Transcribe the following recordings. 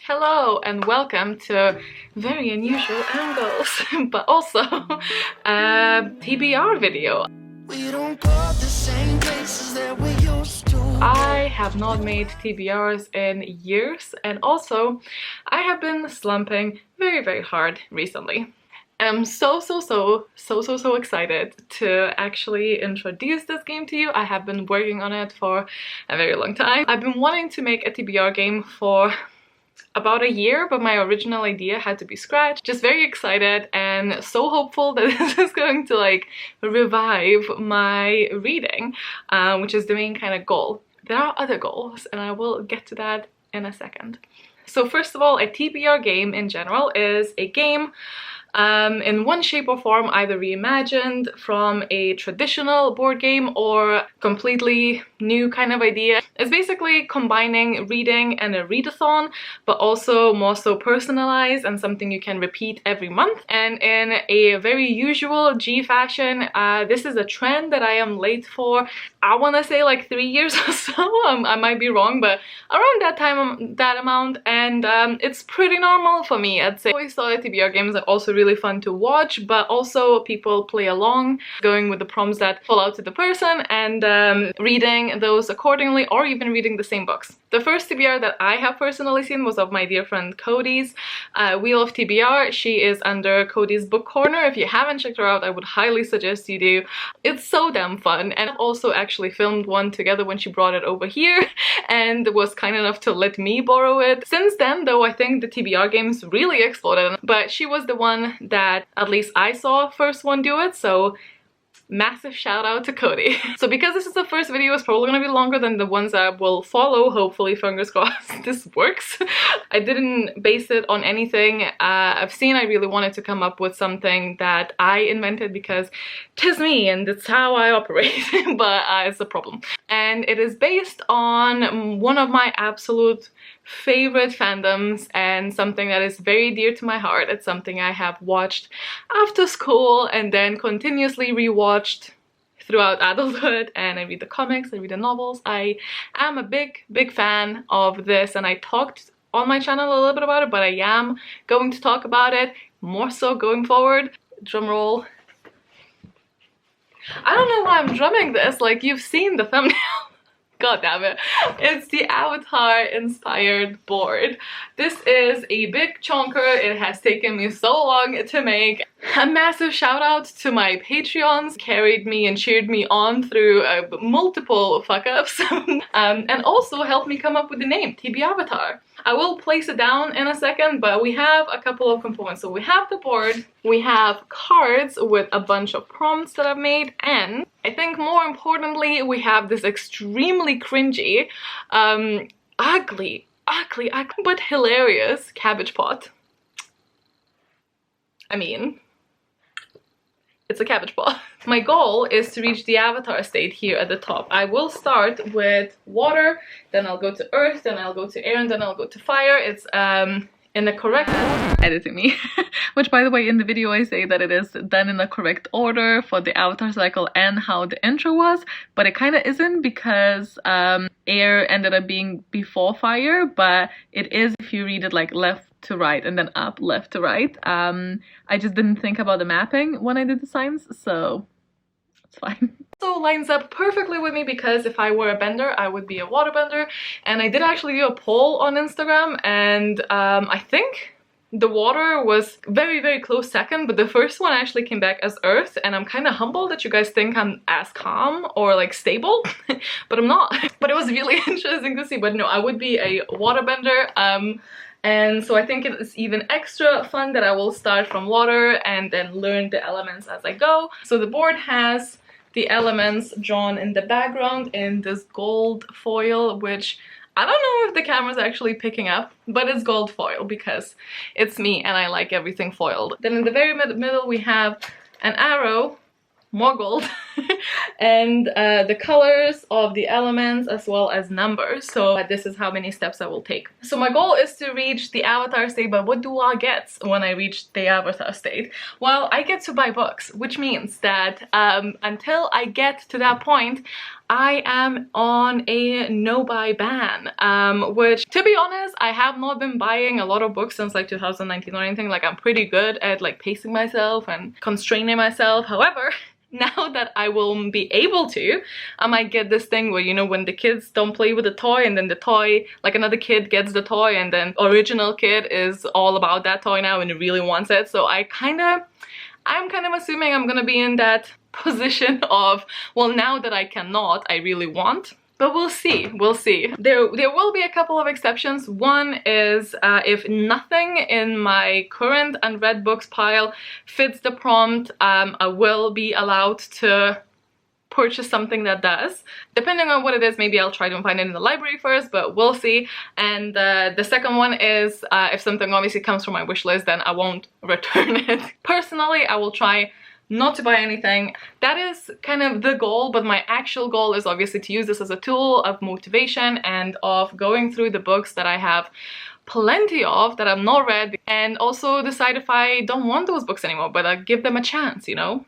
Hello and welcome to very unusual angles, but also a TBR video. We don't go the same places that we used to. I have not made TBRs in years, and also I have been slumping very hard recently. I'm so excited to actually introduce this game to you. I have been working on it for a very long time. I've been wanting to make a TBR game for about a year, but my original idea had to be scratched. Just very excited and so hopeful that this is going to like revive my reading, which is the main kind of goal. There are other goals and I will get to that in a second. So first of all, a TBR game in general is a game in one shape or form either reimagined from a traditional board game or completely new kind of idea. It's basically combining reading and a readathon, but also more so personalized and something you can repeat every month. And in a very usual G fashion, this is a trend that I am late for. I want to say like 3 years or so. I might be wrong, but around that time, that amount, and it's pretty normal for me, I'd say. I always thought that TBR games are also really fun to watch, but also people play along, going with the prompts that fall out to the person and reading those accordingly, or even reading the same books. The first TBR that I have personally seen was of my dear friend Codie's Wheel of TBR. She is under Codie's Book Corner. If you haven't checked her out, I would highly suggest you do. It's so damn fun, and I've also actually filmed one together when she brought it over here and was kind enough to let me borrow it. Since then, though, I think the TBR games really exploded, but she was the one that at least I saw first one do it, so massive shout out to Codie. So because this is the first video, it's probably gonna be longer than the ones that will follow, hopefully, fingers crossed this works. I didn't base it on anything I've seen. I really wanted to come up with something that I invented because 'tis me and it's how I operate, but it's a problem. And it is based on one of my absolute favorite fandoms and something that is very dear to my heart. It's something I have watched after school and then continuously rewatched throughout adulthood, and I read the comics, I read the novels. I am a big fan of this, and I talked on my channel a little bit about it, but I am going to talk about it more so going forward. Drum roll. I don't know why I'm drumming this, like you've seen the thumbnail. God damn it. It's the Avatar inspired board. This is a big chonker. It has taken me so long to make. A massive shout out to my Patreons, carried me and cheered me on through multiple fuck ups and also helped me come up with the name TBRVATAR. I will place it down in a second, but we have a couple of components. So we have the board, we have cards with a bunch of prompts that I've made, and I think more importantly, we have this extremely cringy, ugly, but hilarious cabbage pot. I mean, it's a cabbage pot. My goal is to reach the avatar state here at the top. I will start with water, then I'll go to earth, then I'll go to air, and then I'll go to fire. It's in the correct order. Editing me. Which, by the way, in the video I say that it is done in the correct order for the avatar cycle and how the intro was, but it kind of isn't because air ended up being before fire, but it is if you read it like left to right and then up, left to right. I just didn't think about the mapping when I did the signs, so it's fine. So lines up perfectly with me because if I were a bender, I would be a waterbender. And I did actually do a poll on Instagram, and I think the water was very close second, but the first one actually came back as earth, and I'm kind of humbled that you guys think I'm as calm or like stable, but I'm not. But it was really interesting to see. But no, I would be a waterbender. And so I think it's even extra fun that I will start from water and then learn the elements as I go. So the board has the elements drawn in the background in this gold foil, which I don't know if the camera's actually picking up, but it's gold foil because it's me and I like everything foiled. Then in the very middle we have an arrow, more gold, and the colors of the elements as well as numbers. So this is how many steps I will take. So my goal is to reach the avatar state, but what do I get when I reach the avatar state? Well, I get to buy books, which means that until I get to that point, I am on a no-buy ban, which, to be honest, I have not been buying a lot of books since like 2019 or anything. Like, I'm pretty good at like pacing myself and constraining myself. However, now that I will be able to, I might get this thing where, you know, when the kids don't play with the toy and then the toy, like another kid gets the toy and then original kid is all about that toy now and really wants it. So I'm kind of assuming I'm gonna be in that position of, well, now that I cannot, I really want. But we'll see, we'll see. There will be a couple of exceptions. One is if nothing in my current unread books pile fits the prompt, I will be allowed to purchase something that does. Depending on what it is, maybe I'll try to find it in the library first, but we'll see. And the second one is if something obviously comes from my wish list, then I won't return it. Personally, I will try not to buy anything. That is kind of the goal, but my actual goal is obviously to use this as a tool of motivation and of going through the books that I have plenty of that I've not read, and also decide if I don't want those books anymore, but I give them a chance, you know?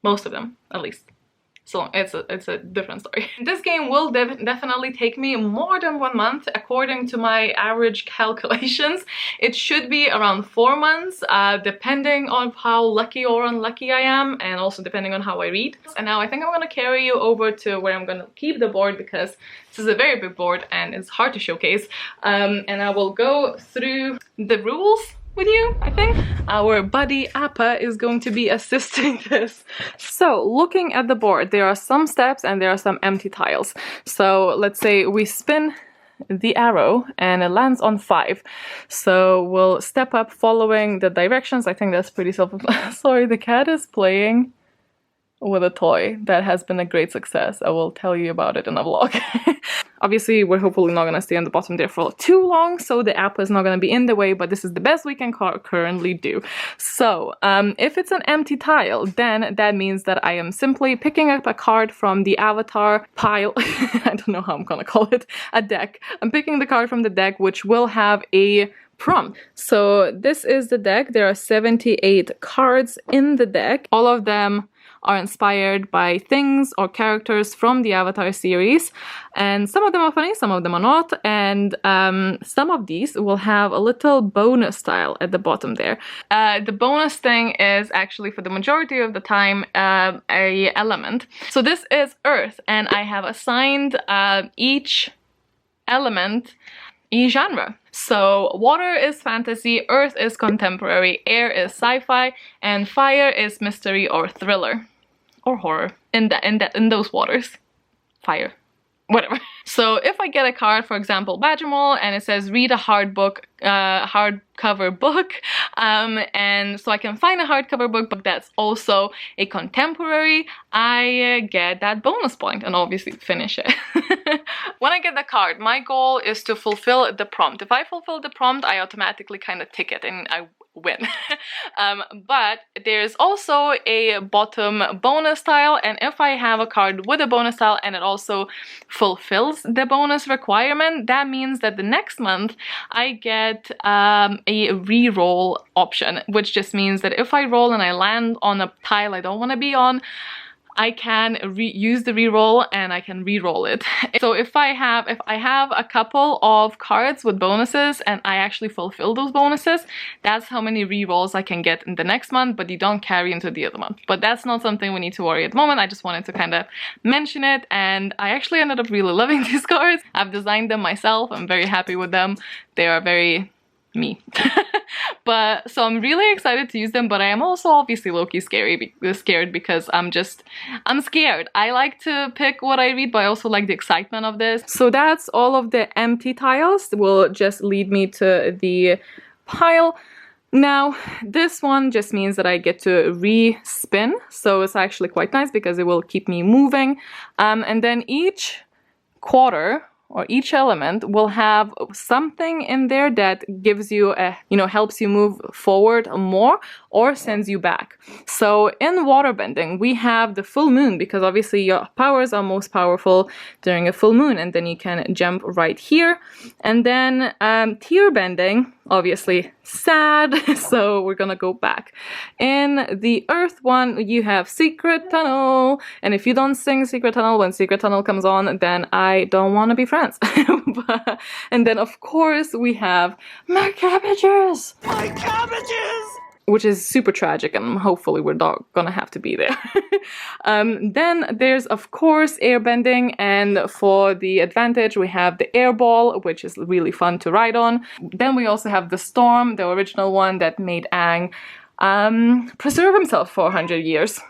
Most of them, at least. So it's a different story. This game will definitely take me more than 1 month. According to my average calculations, it should be around 4 months, depending on how lucky or unlucky I am, and also depending on how I read. And now I think I'm gonna carry you over to where I'm gonna keep the board, because this is a very big board and it's hard to showcase. And I will go through the rules with you, I think. Our buddy Appa is going to be assisting this. So, looking at the board, there are some steps and there are some empty tiles. So, let's say we spin the arrow and it lands on 5. So, we'll step up following the directions. I think that's pretty Sorry, the cat is playing with a toy. That has been a great success. I will tell you about it in a vlog. Obviously, we're hopefully not gonna stay on the bottom there for too long, so the app is not gonna be in the way, but this is the best we can currently do. So, if it's an empty tile, then that means that I am simply picking up a card from the avatar pile. I don't know how I'm gonna call it, a deck. I'm picking the card from the deck, which will have a prompt. So this is the deck. There are 78 cards in the deck. All of them are inspired by things or characters from the Avatar series, and some of them are funny, some of them are not, and some of these will have a little bonus tile at the bottom there. The bonus thing is actually, for the majority of the time, a element. So this is Earth, and I have assigned each element a genre. So water is fantasy, earth is contemporary, air is sci-fi, and fire is mystery or thriller or horror in those waters. Fire. Whatever. So if I get a card, for example, Badgermole, and it says read a hardcover book, and so I can find a hardcover book, but that's also a contemporary, I get that bonus point and obviously finish it. When I get the card, my goal is to fulfill the prompt. If I fulfill the prompt, I automatically kind of tick it and I win. But there's also a bottom bonus tile, and if I have a card with a bonus tile and it also fulfills the bonus requirement, that means that the next month I get a re-roll option, which just means that if I roll and I land on a tile I don't want to be on, I can use the reroll and I can re-roll it. So if I have a couple of cards with bonuses and I actually fulfill those bonuses, that's how many re-rolls I can get in the next month, but you don't carry into the other month. But that's not something we need to worry at the moment. I just wanted to kind of mention it, and I actually ended up really loving these cards. I've designed them myself. I'm very happy with them. They are very me. But so I'm really excited to use them, but I am also obviously low-key scared because I'm scared. I like to pick what I read, but I also like the excitement of this. So that's all of the empty tiles. Will just lead me to the pile. Now, this one just means that I get to re-spin, so it's actually quite nice because it will keep me moving. And then each quarter or each element will have something in there that gives you a, helps you move forward more or sends you back. So in waterbending, we have the full moon, because obviously your powers are most powerful during a full moon, and then you can jump right here. And then tear bending, obviously sad, so we're gonna go back. In the Earth one, you have Secret Tunnel, and if you don't sing Secret Tunnel when Secret Tunnel comes on, then I don't want to be friends. And then of course we have My Cabbages! My Cabbages! Which is super tragic, and hopefully we're not gonna have to be there. Then there's of course airbending, and for the advantage we have the airball, which is really fun to ride on. Then we also have the storm, the original one that made Aang preserve himself for 100 years.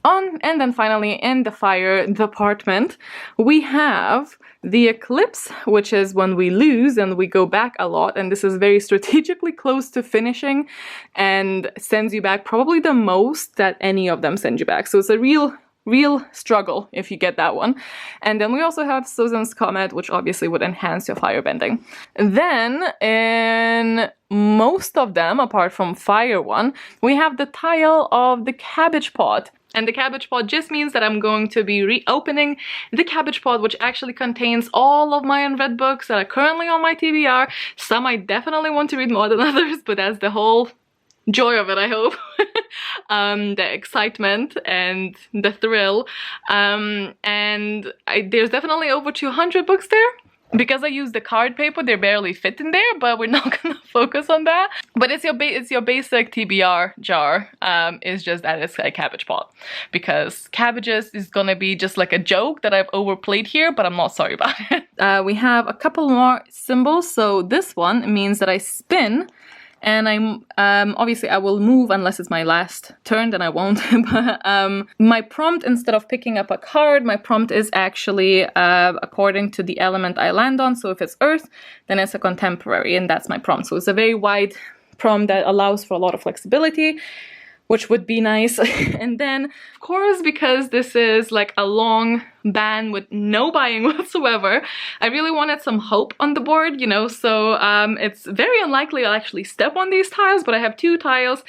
And then finally in the fire department we have the eclipse, which is when we lose and we go back a lot, and this is very strategically close to finishing and sends you back probably the most that any of them send you back. So it's a real struggle if you get that one. And then we also have Susan's Comet, which obviously would enhance your firebending. Then in most of them, apart from Fire one, we have the tile of the cabbage pot. And the cabbage pod just means that I'm going to be reopening the cabbage pod, which actually contains all of my unread books that are currently on my TBR. Some I definitely want to read more than others, but that's the whole joy of it, I hope. The excitement and the thrill. There's definitely over 200 books there. Because I use the card paper, they barely fit in there, but we're not gonna focus on that. But it's your basic TBR jar. It's just that it's a cabbage pot. Because cabbages is gonna be just like a joke that I've overplayed here, but I'm not sorry about it. We have a couple more symbols. So this one means that I spin, and I'm obviously I will move unless it's my last turn, then I won't. But my prompt, instead of picking up a card, my prompt is actually according to the element I land on. So if it's Earth, then it's a contemporary, and that's my prompt. So it's a very wide prompt that allows for a lot of flexibility, which would be nice. And then, of course, because this is like a long ban with no buying whatsoever, I really wanted some hope on the board, you know, so it's very unlikely I'll actually step on these tiles, but I have 2 tiles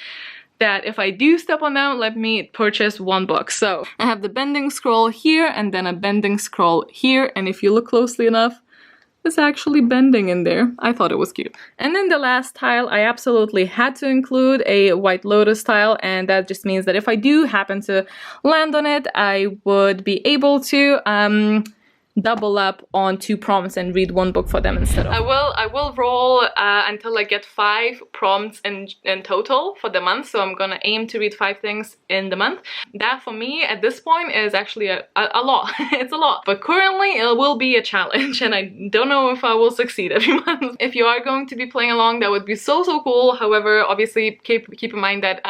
that if I do step on them, let me purchase 1 book. So I have the bending scroll here and then a bending scroll here, and if you look closely enough, it's actually bending in there. I thought it was cute. And then the last tile, I absolutely had to include a White Lotus tile, and that just means that if I do happen to land on it, I would be able to double up on 2 prompts and read 1 book for them instead of. I will roll until I get 5 prompts in total for the month, so I'm gonna aim to read 5 things in the month. That for me at this point is actually a lot. It's a lot, but currently it will be a challenge, and I don't know if I will succeed every month. If you are going to be playing along, that would be so cool. However, obviously keep in mind that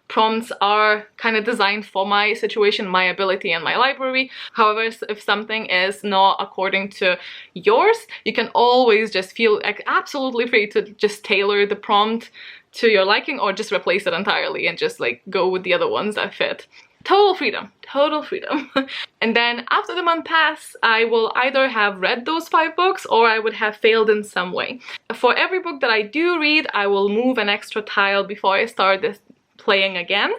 prompts are kind of designed for my situation, my ability, and my library. However, if something is not according to yours, you can always just feel like absolutely free to just tailor the prompt to your liking, or just replace it entirely and just like go with the other ones that fit. Total freedom, total freedom. And then after the month pass, I will either have read those 5 books or I would have failed in some way. For every book that I do read, I will move an extra tile before I start this playing again.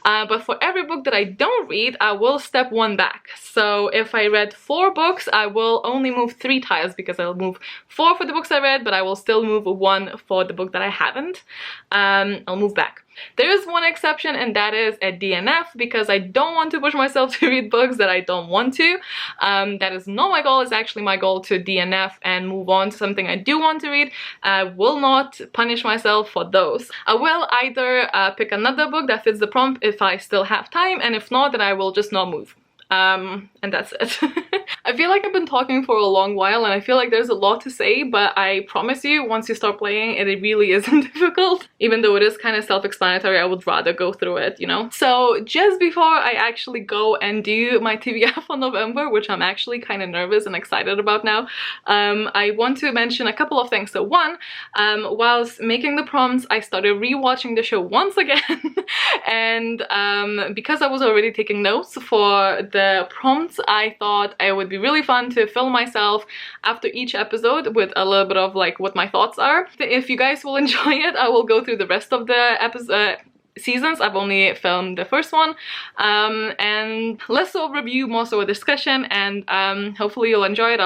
But for every book that I don't read, I will step 1 back. So if I read 4 books, I will only move 3 tiles, because I'll move 4 for the books I read, but I will still move 1 for the book that I haven't. I'll move back. There is one exception, and that is a DNF, because I don't want to push myself to read books that I don't want to. That is not my goal. It's actually my goal to DNF and move on to something I do want to read. I will not punish myself for those. I will either pick another book that fits the prompt if I still have time, and if not, then I will just not move. And that's it. I feel like I've been talking for a long while, and I feel like there's a lot to say, but I promise you, once you start playing, it really isn't difficult. Even though it is kind of self-explanatory, I would rather go through it, you know? So just before I actually go and do my TBR for November, which I'm actually kind of nervous and excited about now, I want to mention a couple of things. So one, whilst making the prompts, I started rewatching the show once again. And because I was already taking notes for the prompts, I thought it would be really fun to film myself after each episode with a little bit of like what my thoughts are. If you guys will enjoy it, I will go through the rest of the seasons. I've only filmed the first one, and less so review, more so a discussion, and hopefully you'll enjoy it.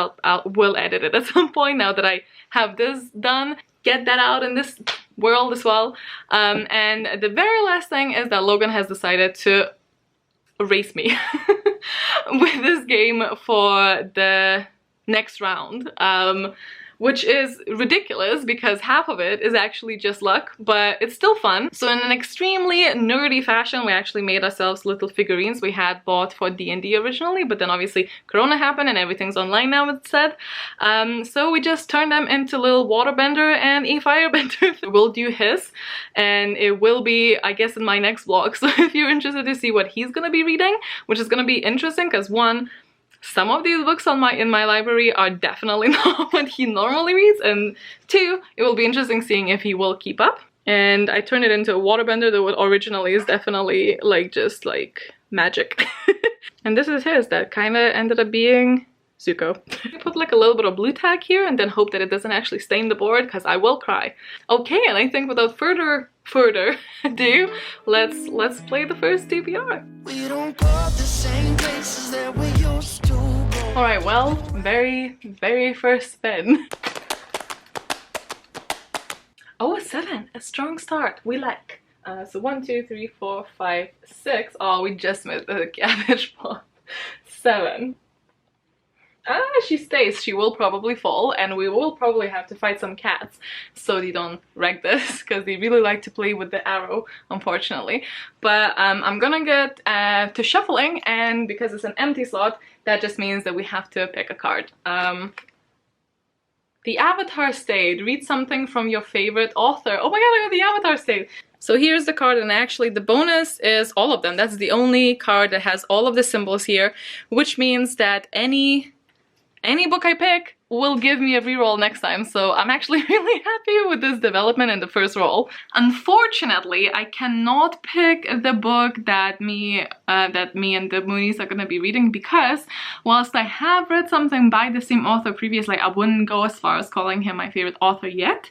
Will edit it at some point now that I have this done. get that out in this world as well. And the very last thing is that Logan has decided to race me with this game for the next round, which is ridiculous because half of it is actually just luck, but it's still fun. So in an extremely nerdy fashion, we actually made ourselves little figurines we had bought for D&D originally, but then obviously Corona happened and everything's online now, it's said. So we just turned them into little waterbender and a firebender. We'll do his, and it will be, I guess, in my next vlog. So if you're interested to see what he's gonna be reading, which is gonna be interesting because one, some of these books in my library are definitely not what he normally reads, and two, it will be interesting seeing if he will keep up. And I turned it into a waterbender, though it originally is definitely like just like magic. And this is his that kind of ended up being Zuko. I put like a little bit of blue tack here and then hope that it doesn't actually stain the board because I will cry. Okay, and I think without further ado, let's play the first TBR. We don't go the same places that we used to go. All right, well, very first spin. Oh, a 7, a strong start. We like. So 1, 2, 3, 4, 5, 6. Oh, we just missed the cabbage pot. 7. She stays. She will probably fall, and we will probably have to fight some cats so they don't wreck this, because they really like to play with the arrow, unfortunately. But I'm gonna get to shuffling, and because it's an empty slot, that just means that we have to pick a card. The Avatar stayed. Read something from your favorite author. Oh my god, I got the Avatar stayed. So here's the card, and actually the bonus is all of them. That's the only card that has all of the symbols here, which means that any book I pick will give me a reroll next time. So I'm actually really happy with this development in the first roll. Unfortunately, I cannot pick the book that me and the Moonies are gonna be reading, because whilst I have read something by the same author previously, I wouldn't go as far as calling him my favorite author yet.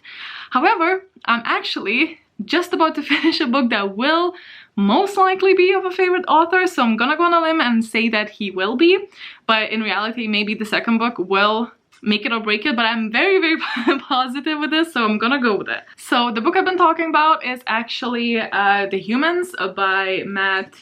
However, I'm actually just about to finish a book that will most likely be of a favorite author, so I'm gonna go on a limb and say that he will be, but in reality maybe the second book will make it or break it, but I'm very positive with this, so I'm gonna go with it. So the book I've been talking about is actually The Humans by Matt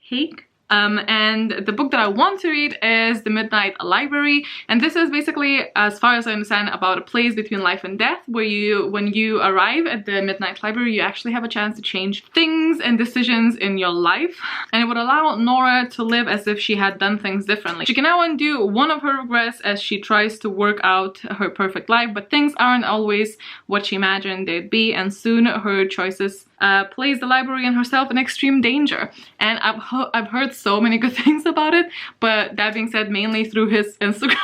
Haig. And the book that I want to read is The Midnight Library, and this is basically, as far as I understand, about a place between life and death, where when you arrive at the Midnight Library, you actually have a chance to change things and decisions in your life, and it would allow Nora to live as if she had done things differently. She can now undo one of her regrets as she tries to work out her perfect life, but things aren't always what she imagined they'd be, and soon her choices place the library and herself in extreme danger. And I've heard so many good things about it, but that being said, mainly through his Instagram.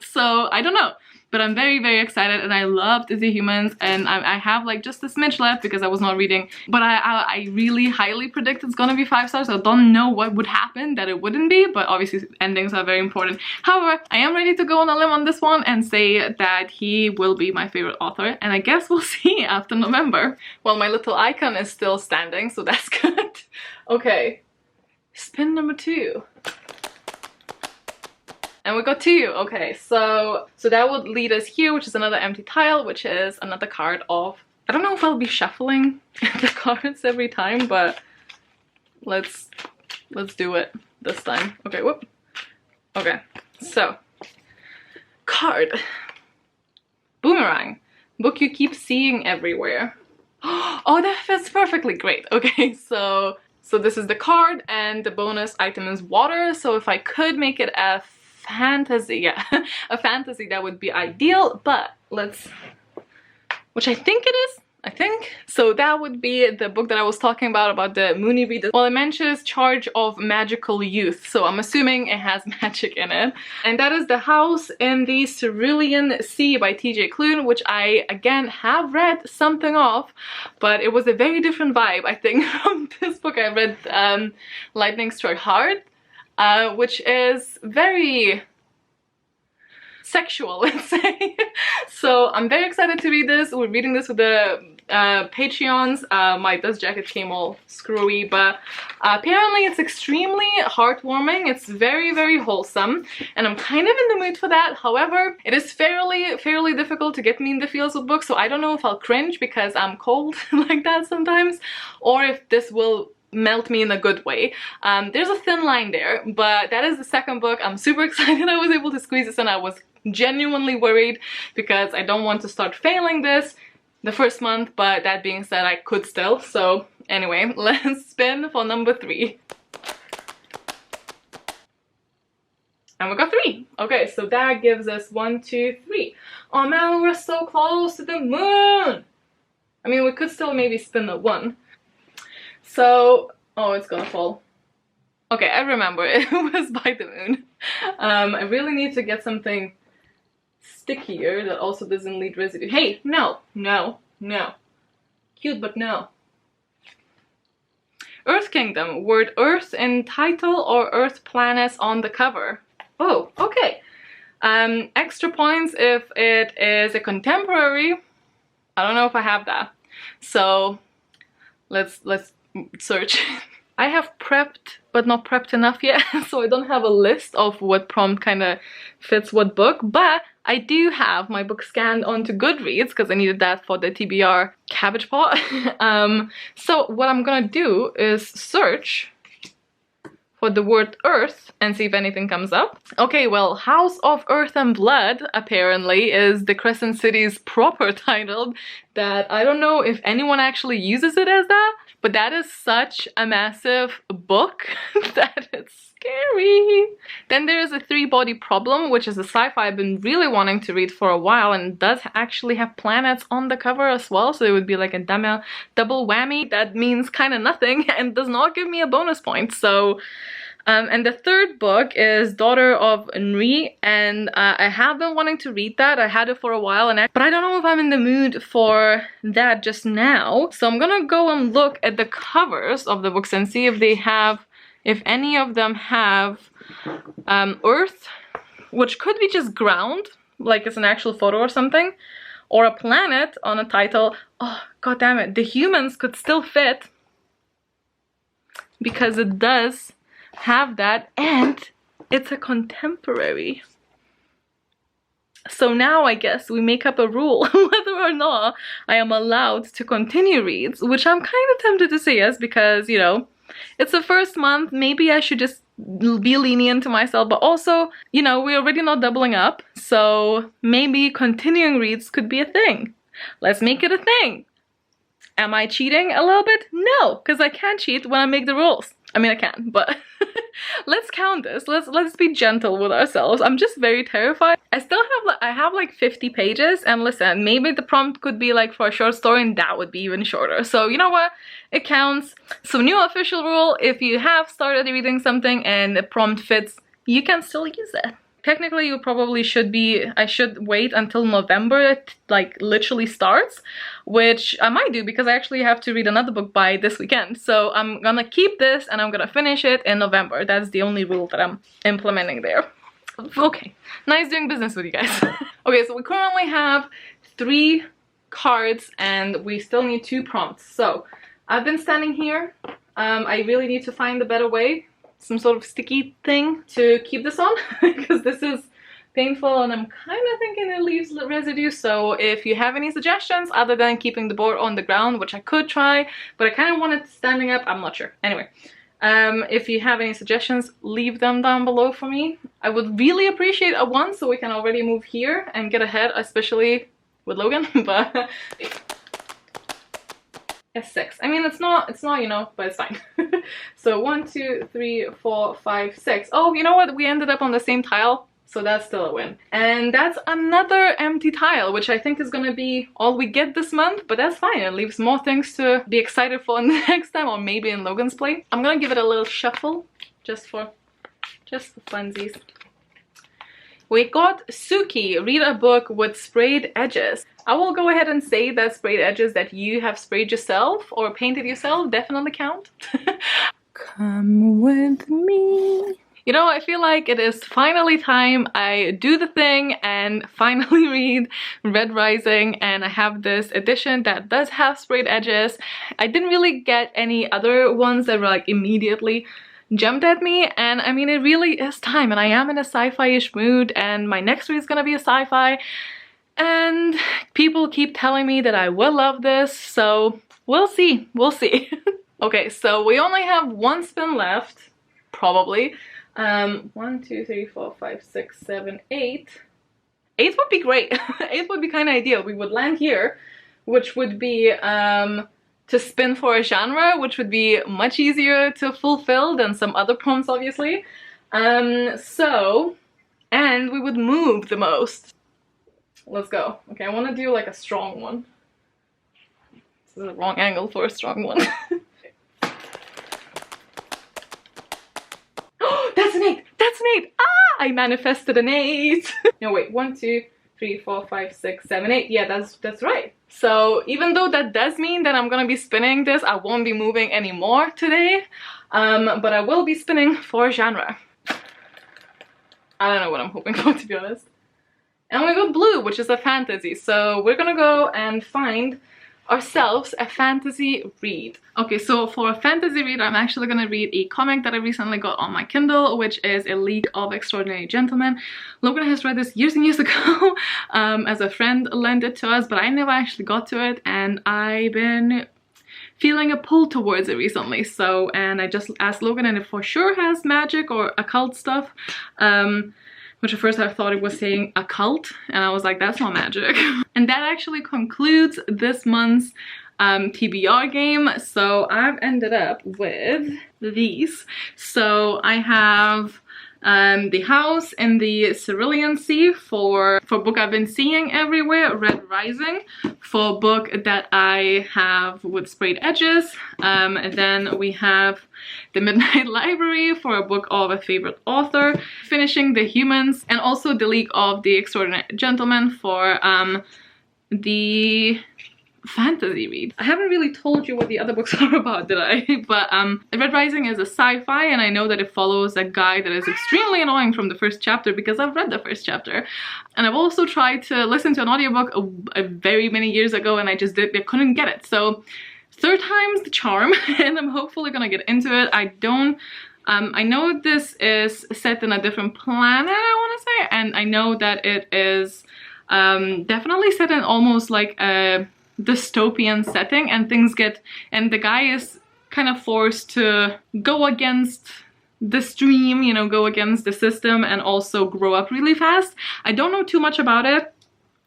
So I don't know, but I'm very excited, and I loved The Humans, and I have like just a smidge left because I was not reading, but I really highly predict it's gonna be 5 stars. I don't know what would happen that it wouldn't be, but obviously endings are very important. However, I am ready to go on a limb on this one and say that he will be my favorite author, and I guess we'll see after November. Well, my little icon is still standing, so that's good. Okay, spin number 2. And we got 2. Okay, so that would lead us here, which is another empty tile, which is another card of... I don't know if I'll be shuffling the cards every time, but let's do it this time. Okay, whoop. Okay, so card. Boomerang. Book you keep seeing everywhere. Oh, that fits perfectly. Great. Okay, so this is the card, and the bonus item is water. So if I could make it a fantasy, yeah, a fantasy, that would be ideal, but which I think it is, so that would be the book that I was talking about the Mooney reader. Well, it mentions Charge of Magical Youth, so I'm assuming it has magic in it, and that is The House in the Cerulean Sea by TJ Klune, which I again have read something of, but it was a very different vibe, I think, from this book. I read Lightning Struck Heart, which is very sexual, let's say. So I'm very excited to read this. We're reading this with the Patreons, my dust jacket came all screwy, but apparently it's extremely heartwarming. It's very, very wholesome, and I'm kind of in the mood for that. However, it is fairly difficult to get me in the feels with books, so I don't know if I'll cringe because I'm cold like that sometimes, or if this will melt me in a good way. There's a thin line there, but that is the second book. I'm super excited I was able to squeeze this in. I was genuinely worried because I don't want to start failing this the first month, but that being said, I could still. So anyway, let's spin for number 3. And we got 3. Okay, so that gives us 1, 2, 3. Oh man, we're so close to the moon. I mean, we could still maybe spin the 1. So, oh, it's gonna fall. Okay, I remember, it was by the moon. I really need to get something stickier that also doesn't leave residue. Hey, no. Cute, but no. Earth Kingdom, word Earth in title or Earth planets on the cover. Oh, okay. Extra points if it is a contemporary. I don't know if I have that. So let's search. I have prepped, but not prepped enough yet, so I don't have a list of what prompt kind of fits what book, but I do have my book scanned onto Goodreads because I needed that for the TBR cabbage pot. So what I'm gonna do is search for the word Earth and see if anything comes up. Okay, well, House of Earth and Blood apparently is the Crescent City's proper title that I don't know if anyone actually uses it as that, but that is such a massive book that it's scary. Then there is a 3-Body Problem, which is a sci-fi I've been really wanting to read for a while, and does actually have planets on the cover as well, so it would be like a double whammy. That means kind of nothing and does not give me a bonus point. So and the third book is Daughter of Nri, and I have been wanting to read that. I had it for a while, but I don't know if I'm in the mood for that just now. So I'm gonna go and look at the covers of the books and see if they have, if any of them have Earth, which could be just ground, like it's an actual photo or something, or a planet on a title. Oh, god damn it, the humans could still fit because it does have that, and it's a contemporary. So now I guess we make up a rule whether or not I am allowed to continue reads, which I'm kind of tempted to say yes, because, you know, it's the first month. Maybe I should just be lenient to myself, but also, you know, we're already not doubling up, so maybe continuing reads could be a thing. Let's make it a thing. Am I cheating a little bit? No, because I can't cheat when I make the rules. I mean, I can, but let's count this. Let's be gentle with ourselves. I'm just very terrified. I have like 50 pages, and listen, maybe the prompt could be like for a short story, and that would be even shorter. So you know what? It counts. So new official rule: if you have started reading something and the prompt fits, you can still use it. Technically, you probably should be, I should wait until November it like literally starts, which I might do because I actually have to read another book by this weekend. So I'm gonna keep this and I'm gonna finish it in November. That's the only rule that I'm implementing there. Okay, nice doing business with you guys. Okay, so we currently have 3 cards and we still need 2 prompts. So I've been standing here. I really need to find a better way, some sort of sticky thing to keep this on because this is painful and I'm kind of thinking it leaves residue. So if you have any suggestions other than keeping the board on the ground, which I could try, but I kind of want it standing up, I'm not sure. Anyway, if you have any suggestions, leave them down below for me. I would really appreciate a 1 so we can already move here and get ahead, especially with Logan. But a 6. I mean, it's not, you know, but it's fine. So 1, 2, 3, 4, 5, 6. Oh, you know what? We ended up on the same tile, so that's still a win. And that's another empty tile, which I think is gonna be all we get this month, but that's fine. It leaves more things to be excited for in the next time, or maybe in Logan's play. I'm gonna give it a little shuffle, just for funsies. We got Suki, read a book with sprayed edges. I will go ahead and say that sprayed edges that you have sprayed yourself or painted yourself definitely count. Come with me. You know, I feel like it is finally time I do the thing and finally read Red Rising, and I have this edition that does have sprayed edges. I didn't really get any other ones that were like immediately jumped at me, and I mean, it really is time, and I am in a sci-fi-ish mood, and my next read is gonna be a sci-fi, and people keep telling me that I will love this, so we'll see, we'll see. Okay, so we only have one spin left, probably. 1, 2, 3, 4, 5, 6, 7, 8. 8 would be great. 8 would be kind of ideal. We would land here, which would be to spin for a genre, which would be much easier to fulfill than some other prompts, obviously. And we would move the most. Let's go. Okay, I want to do like a strong one. This is the wrong angle for a strong one. That's an 8! That's an 8! Ah! I manifested an 8! No, wait. 1, 2, 3, 4, 5, 6, 7, 8. Yeah, that's right. So even though that does mean that I'm gonna be spinning this, I won't be moving anymore today. But I will be spinning for genre. I don't know what I'm hoping for, to be honest. And we got blue, which is a fantasy. So we're gonna go and find ourselves a fantasy read. Okay, so for a fantasy read, I'm actually gonna read a comic that I recently got on my Kindle, which is A League of Extraordinary Gentlemen. Logan has read this years and years ago, as a friend lent it to us, but I never actually got to it, and I've been feeling a pull towards it recently. So, and I just asked Logan, and it for sure has magic or occult stuff. Which at first I thought it was saying occult, and I was like, that's not magic. And that actually concludes this month's TBR game. So I've ended up with these. So I have The House in the Cerulean Sea for book I've been seeing everywhere, Red Rising, for book that I have with sprayed edges. And then we have The Midnight Library for a book of a favorite author, finishing The Humans, and also The League of the Extraordinary Gentlemen for the fantasy read. I haven't really told you what the other books are about, did I? But Red Rising is a sci-fi, and I know that it follows a guy that is extremely annoying from the first chapter because I've read the first chapter. And I've also tried to listen to an audiobook a very many years ago, and I couldn't get it. So third time's the charm, and I'm hopefully gonna get into it. I know this is set in a different planet, I want to say, and I know that it is definitely set in almost like a dystopian setting, and the guy is kind of forced to go against the stream, you know, go against the system, and also grow up really fast. I don't know too much about it,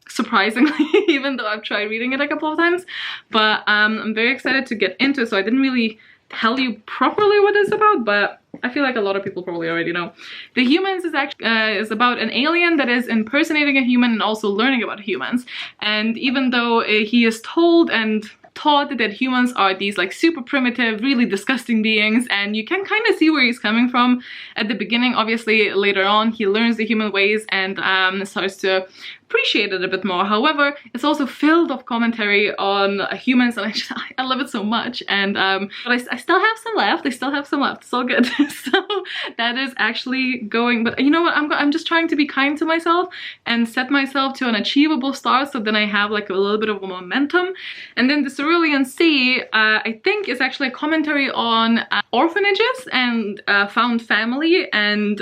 surprisingly, even though I've tried reading it a couple of times, but I'm very excited to get into it. So I didn't really tell you properly what it's about, but I feel like a lot of people probably already know. The Humans is actually is about an alien that is impersonating a human and also learning about humans. And even though he is told and taught that humans are these like super primitive, really disgusting beings, and you can kind of see where he's coming from at the beginning. Obviously later on he learns the human ways and starts to appreciate it a bit more. However, it's also filled of commentary on humans, and I love it so much. And but I still have some left. It's all good. So that is actually going, but you know what, I'm just trying to be kind to myself and set myself to an achievable start, so then I have like a little bit of a momentum. And then the Cerulean Sea, I think, is actually a commentary on orphanages and found family, and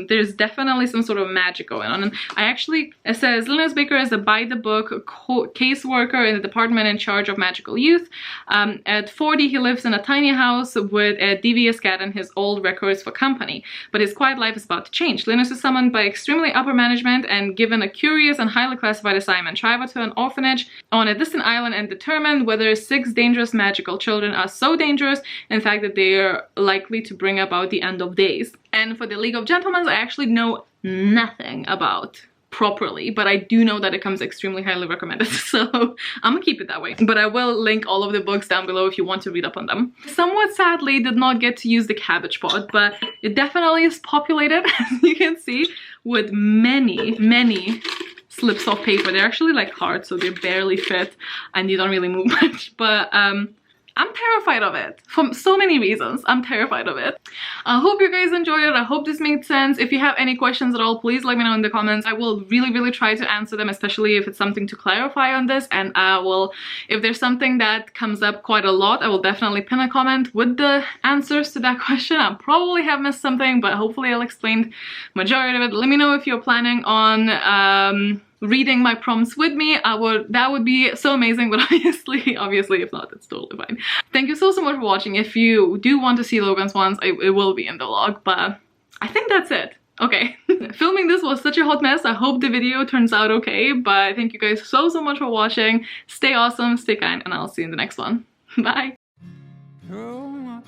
there's definitely some sort of magic going on. And I actually, it says Linus Baker is a by-the-book caseworker in the department in charge of magical youth. At 40, he lives in a tiny house with a devious cat and his old records for company. But his quiet life is about to change. Linus is summoned by extremely upper management and given a curious and highly classified assignment: travel to an orphanage on a distant island and determine whether 6 dangerous magical children are so dangerous, in fact, that they are likely to bring about the end of days. And for the League of Gentlemen, I actually know nothing about properly, but I do know that it comes extremely highly recommended, so I'm gonna keep it that way. But I will link all of the books down below if you want to read up on them. Somewhat sadly did not get to use the cabbage pot, but it definitely is populated, as you can see, with many slips of paper. They're actually like hard, so they barely fit and you don't really move much, but I'm terrified of it for so many reasons. I'm terrified of it. I hope you guys enjoyed it. I hope this made sense. If you have any questions at all, please let me know in the comments. I will really try to answer them, especially if it's something to clarify on this. And I will, if there's something that comes up quite a lot, I will definitely pin a comment with the answers to that question. I probably have missed something, but hopefully I'll explain majority of it. Let me know if you're planning on reading my prompts with me. That would be so amazing, but obviously if not, it's totally fine. Thank you so much for watching. If you do want to see Logan's ones, it will be in the log, but I think that's it. Okay. Filming this was such a hot mess. I hope the video turns out okay, but thank you guys so much for watching. Stay awesome, stay kind, and I'll see you in the next one. Bye. Oh,